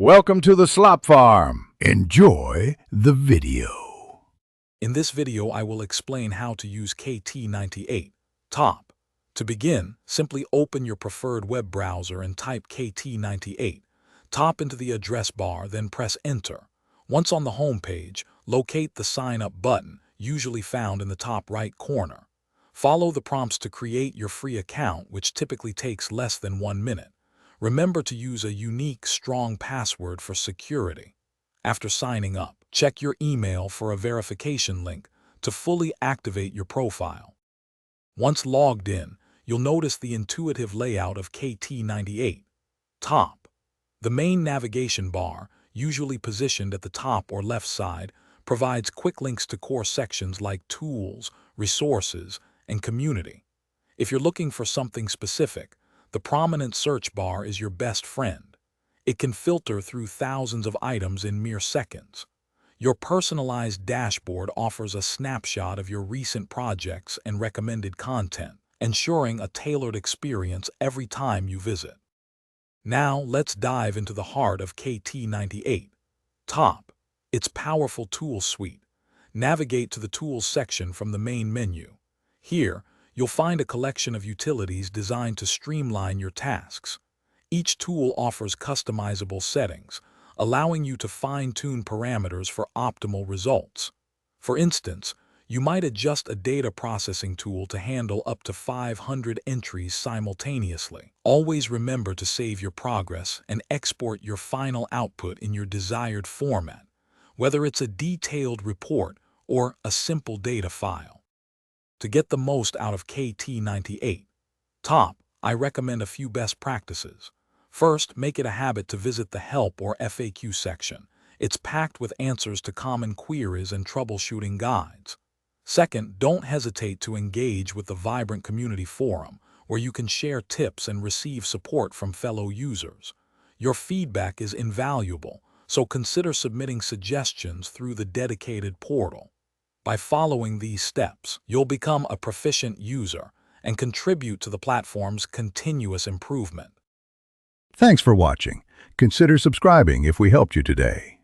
Welcome to the Slop Farm. Enjoy the video. In this video, I will explain how to use kt98.top. To begin, simply open your preferred web browser and type kt98.top into the address bar, then press Enter. Once on the home page, locate the Sign Up button, usually found in the top right corner. Follow the prompts to create your free account, which typically takes less than 1 minute. Remember to use a unique, strong password for security. After signing up, check your email for a verification link to fully activate your profile. Once logged in, you'll notice the intuitive layout of kt98.top. The main navigation bar, usually positioned at the top or left side, provides quick links to core sections like Tools, Resources, and Community. If you're looking for something specific, the prominent search bar is your best friend. It can filter through thousands of items in mere seconds. Your personalized dashboard offers a snapshot of your recent projects and recommended content, ensuring a tailored experience every time you visit. Now, let's dive into the heart of kt98.top, its powerful tools suite. Navigate to the Tools section from the main menu. Here, you'll find a collection of utilities designed to streamline your tasks. Each tool offers customizable settings, allowing you to fine-tune parameters for optimal results. For instance, you might adjust a data processing tool to handle up to 500 entries simultaneously. Always remember to save your progress and export your final output in your desired format, whether it's a detailed report or a simple data file. To get the most out of kt98.top, I recommend a few best practices. First, make it a habit to visit the Help or FAQ section. It's packed with answers to common queries and troubleshooting guides. Second, don't hesitate to engage with the vibrant community forum, where you can share tips and receive support from fellow users. Your feedback is invaluable, so consider submitting suggestions through the dedicated portal. By following these steps, you'll become a proficient user and contribute to the platform's continuous improvement. Thanks for watching. Consider subscribing if we helped you today.